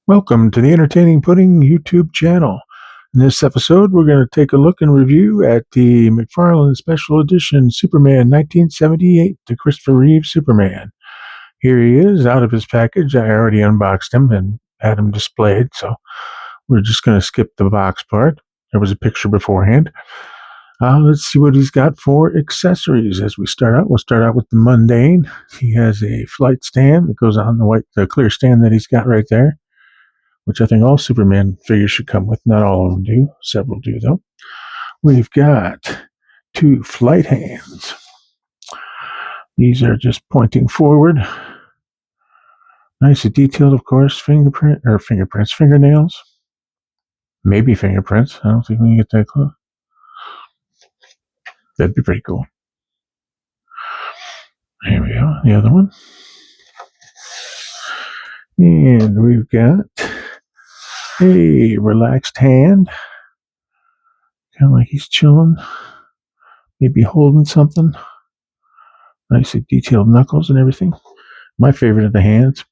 Welcome to the Entertaining Pudding YouTube channel. In this episode, we're going to take a look and review at the McFarlane Special Edition Superman 1978, the Christopher Reeve Superman. Here he is, out of his package. I already unboxed him and had him displayed, so we're just going to skip the box part. There was a picture beforehand. Let's see what he's got for accessories as we start out. We'll start out with the mundane. He has a flight stand that goes on the clear stand that he's got right there, which I think all Superman figures should come with. Not all of them do. Several do, though. We've got two flight hands. These are just pointing forward. Nice and detailed, of course. Fingernails. Maybe fingerprints. I don't think we can get that close. That'd be pretty cool. There we go. The other one. And we've got a relaxed hand. Kind of like he's chilling. Maybe holding something. Nicely detailed knuckles and everything. My favorite of the hands.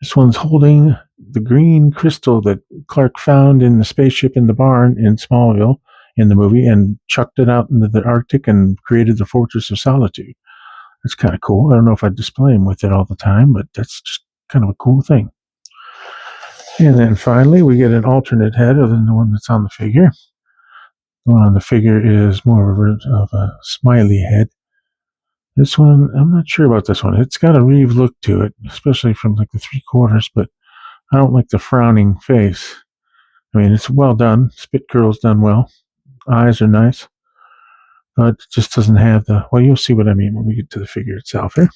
This one's holding the green crystal that Clark found in the spaceship in the barn in Smallville in the movie and chucked it out into the Arctic and created the Fortress of Solitude. That's kind of cool. I don't know if I'd display him with it all the time, but that's just kind of a cool thing. And then finally, we get an alternate head other than the one that's on the figure. The one on the figure is more of a smiley head. This one, I'm not sure about this one. It's got a Reeve look to it, especially from like the 3/4, but I don't like the frowning face. I mean, it's well done. Spit curl's done well. Eyes are nice. But it just doesn't have the... Well, you'll see what I mean when we get to the figure itself here.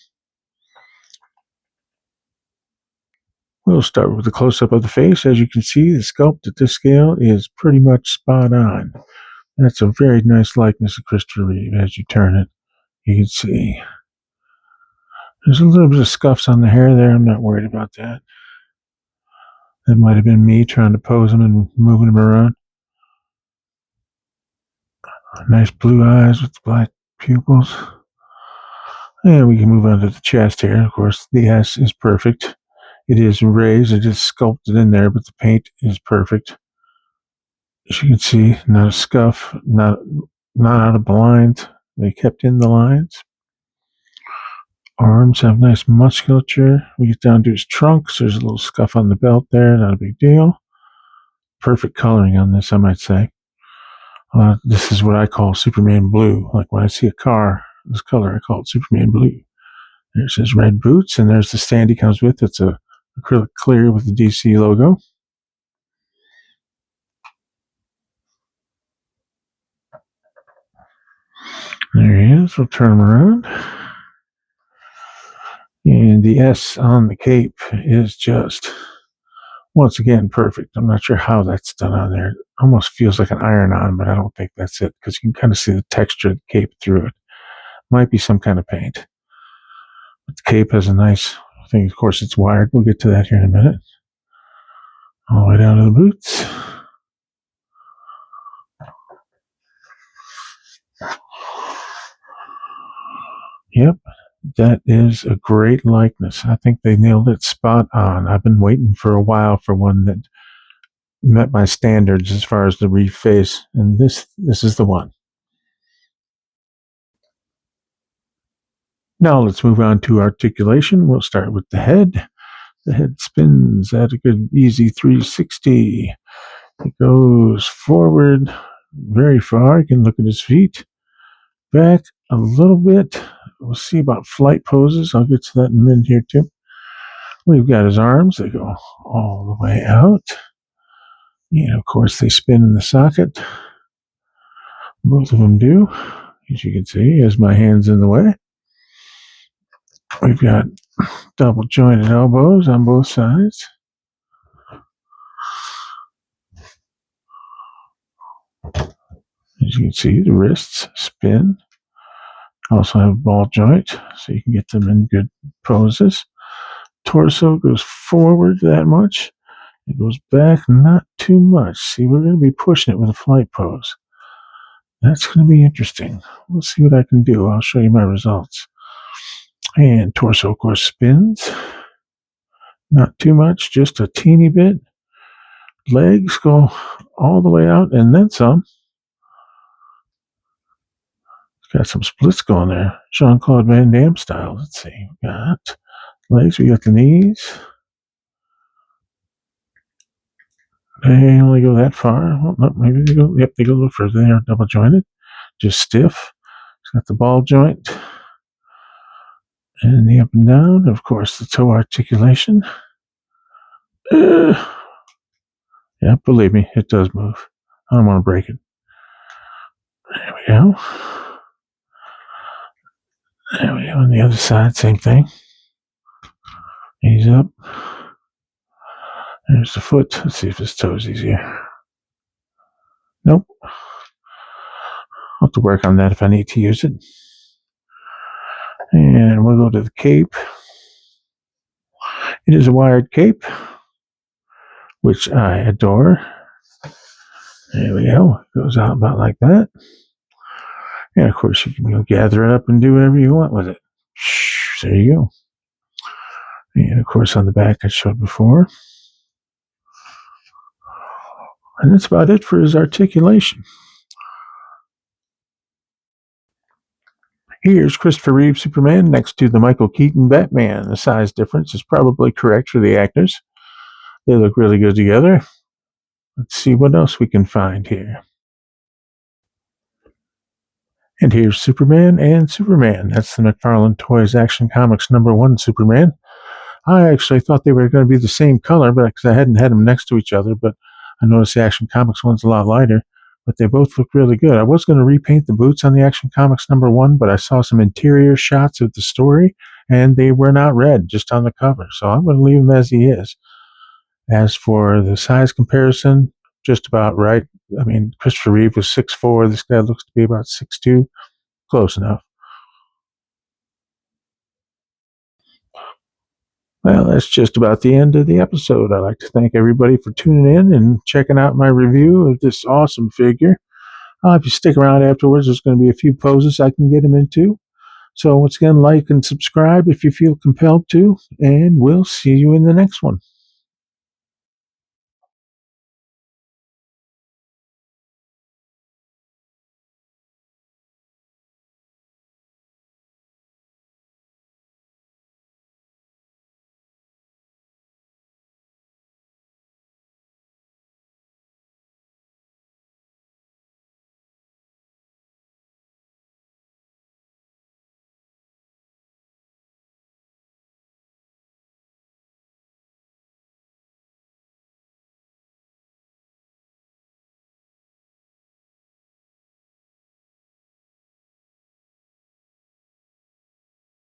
We'll start with the close-up of the face. As you can see, the sculpt at this scale is pretty much spot on. That's a very nice likeness of Christopher Reeve. As you turn it, you can see there's a little bit of scuffs on the hair there. I'm not worried about that. That might have been me trying to pose him and moving him around. Nice blue eyes with the black pupils. And we can move on to the chest here. Of course, the S is perfect. It is raised. It is sculpted in there, but the paint is perfect. As you can see, not a scuff, not out of the lines. They kept in the lines. Arms have nice musculature. We get down to his trunks. There's a little scuff on the belt there. Not a big deal. Perfect coloring on this, I might say. This is what I call Superman blue. Like when I see a car, this color, I call it Superman blue. There's his red boots, and there's the stand he comes with. It's a acrylic clear with the DC logo. There he is. We'll turn him around. And the S on the cape is just, once again, perfect. I'm not sure how that's done on there. It almost feels like an iron-on, but I don't think that's it, because you can kind of see the texture of the cape through it. Might be some kind of paint. But the cape has a nice thing. Of course, it's wired. We'll get to that here in a minute. All the way down to the boots. Yep, that is a great likeness. I think they nailed it spot on. I've been waiting for a while for one that met my standards as far as the Reeve face, and this is the one. Now let's move on to articulation. We'll start with the head. The head spins at a good easy 360. It goes forward very far. You can look at his feet. Back a little bit. We'll see about flight poses. I'll get to that in a minute here too. We've got his arms. They go all the way out. Yeah, of course, they spin in the socket. Both of them do. As you can see, as my hand's in the way. We've got double jointed elbows on both sides. As you can see, the wrists spin. Also have a ball joint, so you can get them in good poses. Torso goes forward that much. It goes back not too much. See, we're going to be pushing it with a flight pose. That's going to be interesting. We'll see what I can do. I'll show you my results. And torso, of course, spins. Not too much, just a teeny bit. Legs go all the way out and then some. Got some splits going there. Jean-Claude Van Damme style. Let's see. We got legs. We got the knees. They only go that far. Well, no, maybe they go. Yep, they go a little further. They are double jointed. Just stiff. It's got the ball joint. And the up and down. Of course, the toe articulation. Yeah, believe me, it does move. I don't want to break it. There we go. There we go. On the other side, same thing. Knees up. There's the foot. Let's see if this toe's easier. Nope. I'll have to work on that if I need to use it. And we'll go to the cape. It is a wired cape, which I adore. There we go. It goes out about like that. And of course, you can gather it up and do whatever you want with it. There you go. And of course, on the back, I showed before. And that's about it for his articulation. Here's Christopher Reeve Superman next to the Michael Keaton Batman. The size difference is probably correct for the actors. They look really good together. Let's see what else we can find here. And here's Superman and Superman. That's the McFarlane Toys Action Comics #1 Superman. I actually thought they were going to be the same color, but because I hadn't had them next to each other, but I noticed the Action Comics one's a lot lighter. But they both look really good. I was going to repaint the boots on the Action Comics #1, but I saw some interior shots of the story, and they were not red, just on the cover. So I'm going to leave him as he is. As for the size comparison, just about right. I mean, Christopher Reeve was 6'4". This guy looks to be about 6'2". Close enough. Well, that's just about the end of the episode. I'd like to thank everybody for tuning in and checking out my review of this awesome figure. If you stick around afterwards, there's going to be a few poses I can get him into. So once again, like and subscribe if you feel compelled to, and we'll see you in the next one.